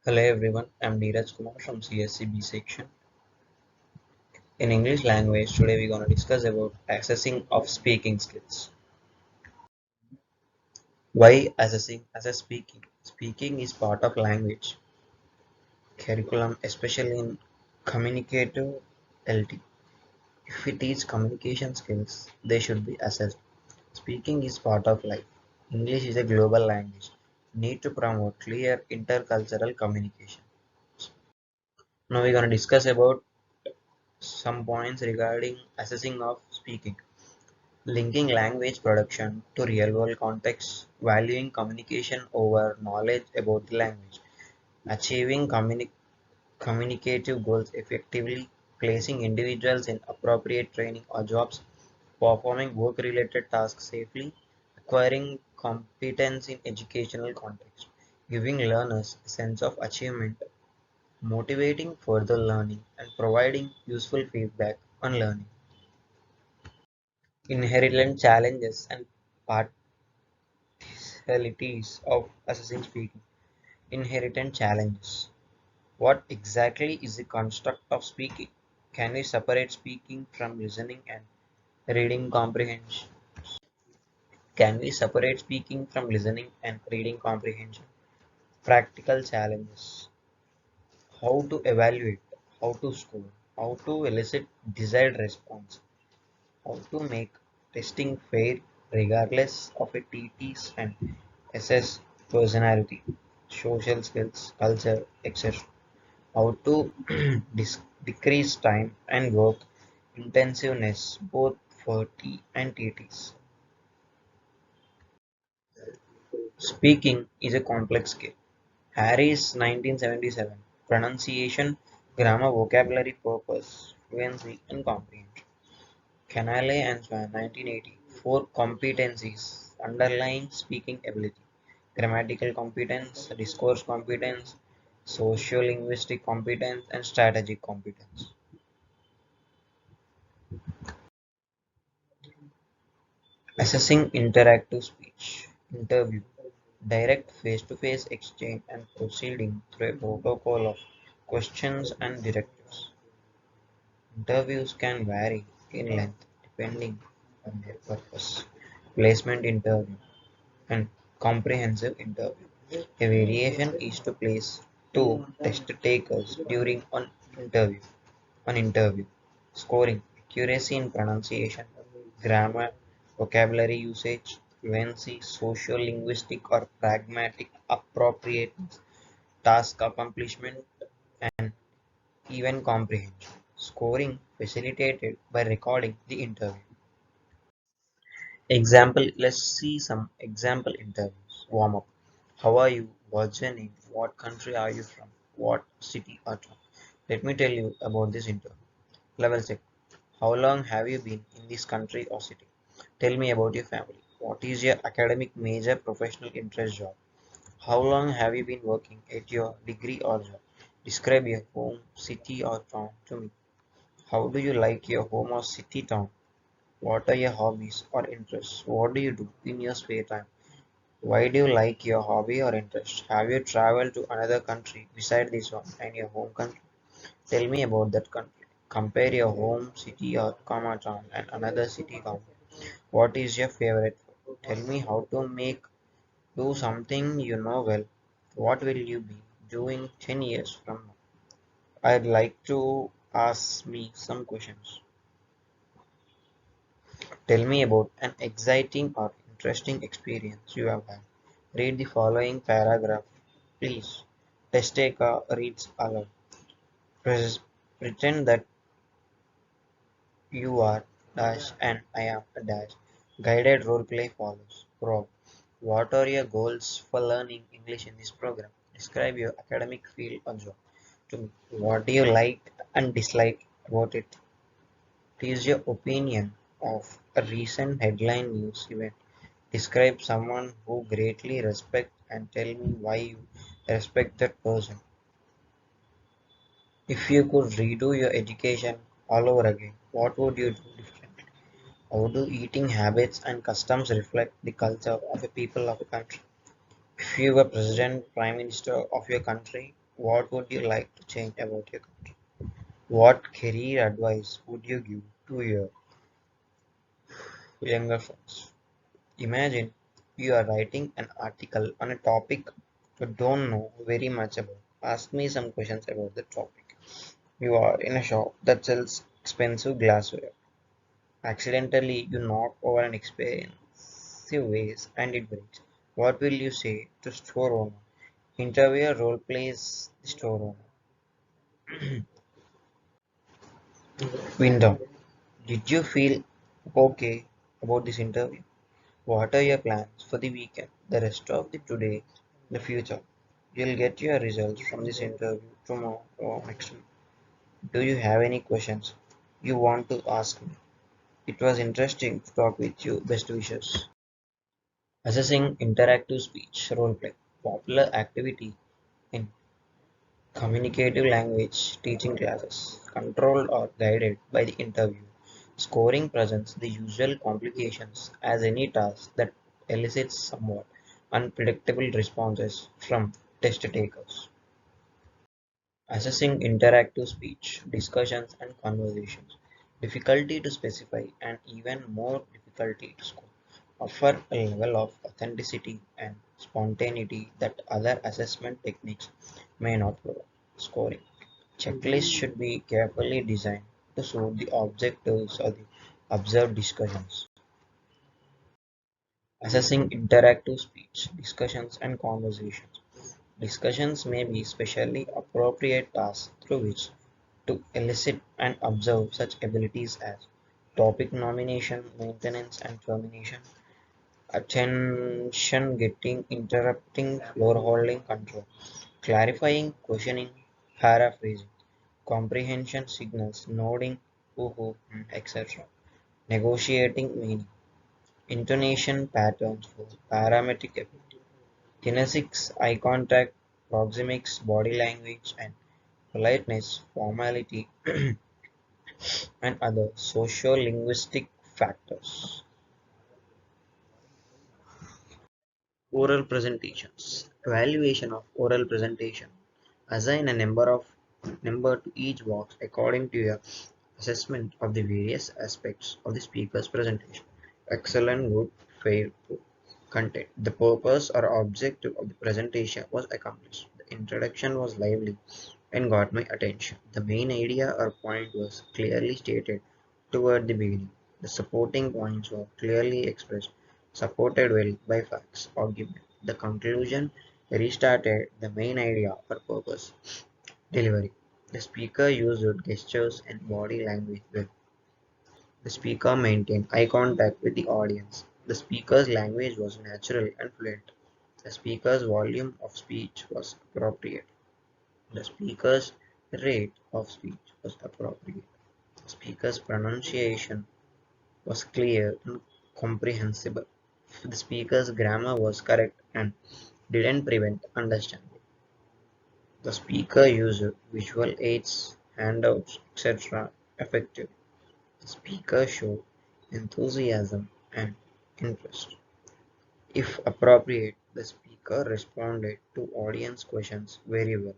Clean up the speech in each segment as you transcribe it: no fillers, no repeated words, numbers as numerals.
Hello everyone, I'm Neeraj from CSCB section. In English language, today we're going to discuss about assessing of speaking skills. Why assessing? Assess speaking. Speaking is part of language curriculum, especially in communicative LT. If we teach communication skills, they should be assessed. Speaking is part of life. English is a global language. Need to promote clear intercultural communication. Now we're going to discuss about some points regarding assessing of speaking. Linking language production to real-world contexts, valuing communication over knowledge about the language, achieving communicative goals effectively, placing individuals in appropriate training or jobs, performing work-related tasks safely, acquiring competence in educational context, giving learners a sense of achievement, motivating further learning, and providing useful feedback on learning. Inherent challenges and partialities of assessing speaking. Inherent challenges. What exactly is the construct of speaking? Can we separate speaking from listening and reading comprehension? Can we separate speaking from listening and reading comprehension? Practical challenges. How to evaluate, how to score, how to elicit desired response, how to make testing fair regardless of a TT's and assess personality, social skills, culture, etc. How to decrease time and work intensiveness both for T and TTs. Speaking is a complex skill. Harris 1977. Pronunciation, grammar, vocabulary, purpose, fluency, and comprehension. Canale and Swan 1980. Four competencies underlying speaking ability: grammatical competence, discourse competence, socio-linguistic competence, and strategic competence. Assessing interactive speech. Interview. Direct face-to-face exchange and proceeding through a protocol of questions and directives. Interviews can vary in length depending on their purpose. Placement interview and comprehensive interview. A variation is to place two test takers during an interview. Scoring accuracy in pronunciation, grammar, vocabulary usage, fluency, social linguistic or pragmatic appropriateness, task accomplishment, and even comprehension. Scoring facilitated by recording the interview. Example, let's see some example interviews. Warm up. How are you? What's your name? What country are you from? What city or town? Let me tell you about this interview. Level check. How long have you been in this country or city? Tell me about your family. What is your academic major, professional interest, job? How long have you been working at your degree or job? Describe your home, city or town to me. How do you like your home or city town? What are your hobbies or interests? What do you do in your spare time? Why do you like your hobby or interest? Have you traveled to another country beside this one and your home country? Tell me about that country. Compare your home city or comma town and another city town. What is your favorite food? Tell me how to make do something you know well. What will you be doing 10 years from now? I'd like to ask me some questions. Tell me about an exciting or interesting experience you have had. Read the following paragraph, please. Test taker reads aloud. Pres- Pretend that you are dash and I am a dash. Guided role play follows. Prog. What are your goals for learning English in this program? Describe your academic field or job to me. What do you like and dislike about it? What is your opinion of a recent headline news event? Describe someone who greatly respect and tell me why you respect that person. If you could redo your education all over again, what would you do differently? How do eating habits and customs reflect the culture of a people of a country? If you were president, prime minister of your country, What would you like to change about your country? What career advice would you give to your younger friends? Imagine you are writing an article on a topic you don't know very much about. Ask me some questions about the topic. You are in a shop that sells expensive glassware. Accidentally, you knock over an expensive vase and it breaks. What will you say to store owner? Interviewer role plays the store owner. Window. Did you feel okay about this interview? What are your plans for the weekend, the rest of the today, the future? You'll get your results from this interview tomorrow or next week. Do you have any questions you want to ask me? It was interesting to talk with you. Best wishes. Assessing interactive speech roleplay, popular activity in communicative language teaching classes, controlled or guided by the interview. Scoring presents the usual complications as any task that elicits somewhat unpredictable responses from test takers. Assessing interactive speech, discussions and conversations. Difficulty to specify and even more difficulty to score. Offer a level of authenticity and spontaneity that other assessment techniques may not provide. Scoring. Checklists should be carefully designed to suit the objectives of the observed discussions. Assessing interactive speech, discussions and conversations. Discussions may be specially appropriate tasks through which to elicit and observe such abilities as topic nomination, maintenance and termination, attention getting, interrupting, floor holding, control, clarifying, questioning, paraphrasing, comprehension signals, nodding, etc., negotiating meaning, intonation patterns for parametric effect, kinesics, eye contact, proxemics, body language, and politeness, formality, and other socio-linguistic factors. Oral presentations. Evaluation of oral presentation. Assign a number to each box according to your assessment of the various aspects of the speaker's presentation. Excellent, good, fair, poor. Content. The purpose or objective of the presentation was accomplished. The introduction was lively and got my attention. The main idea or point was clearly stated toward the beginning. The supporting points were clearly expressed, supported well by facts, argument. The conclusion restarted the main idea or purpose. Delivery. The speaker used gestures and body language well. The speaker maintained eye contact with the audience. The speaker's language was natural and fluent. The speaker's volume of speech was appropriate. The speaker's rate of speech was appropriate. The speaker's pronunciation was clear and comprehensible. The speaker's grammar was correct and didn't prevent understanding. The speaker used visual aids, handouts, etc. effectively. The speaker showed enthusiasm and interest. If appropriate, the speaker responded to audience questions very well.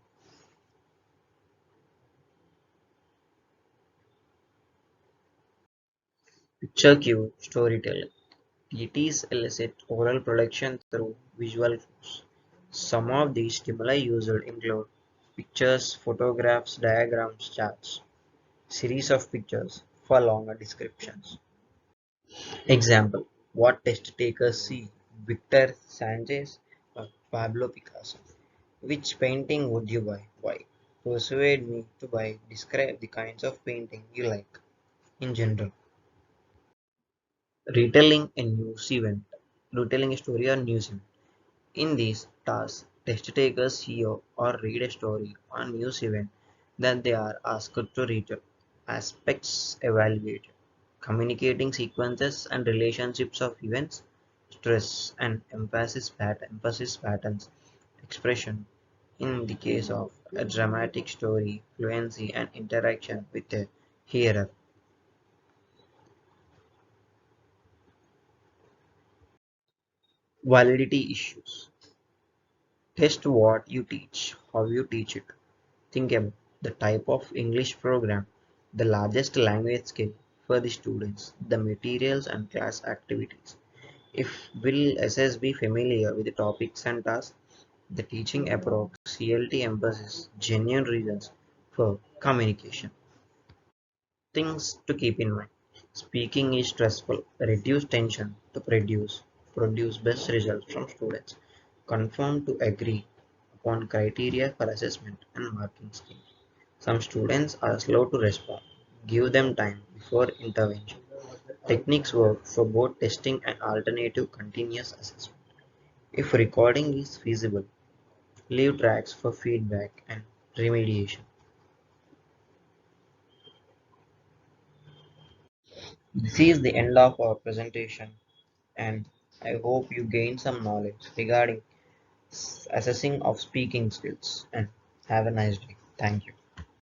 Picture cue storytelling. TTs elicit oral production through visual cues. Some of these stimuli used include pictures, photographs, diagrams, charts, series of pictures for longer descriptions. Example: what test takers see? Victor Sanchez or Pablo Picasso? Which painting would you buy? Why? Persuade me to buy. Describe the kinds of painting you like in general. Retelling a news event. Retelling a story or news event. In these tasks, test takers hear or read a story or news event that they are asked to retell. Aspects evaluated. Communicating sequences and relationships of events, stress and emphasis patterns, expression. In the case of a dramatic story, fluency and interaction with a hearer. Validity issues. Test what you teach, how you teach it. Think about the type of English program, the largest language skill for the students, the materials and class activities. If will SS be familiar with the topics and tasks, the teaching approach, CLT emphasis, genuine reasons for communication. Things to keep in mind. Speaking is stressful. Reduce tension to produce best results from students. Confirm to agree upon criteria for assessment and marking scheme. Some students are slow to respond. Give them time before intervention. Techniques work for both testing and alternative continuous assessment. If recording is feasible, leave tracks for feedback and remediation. This is the end of our presentation, and I hope you gain some knowledge regarding assessing of speaking skills, and have a nice day. Thank you.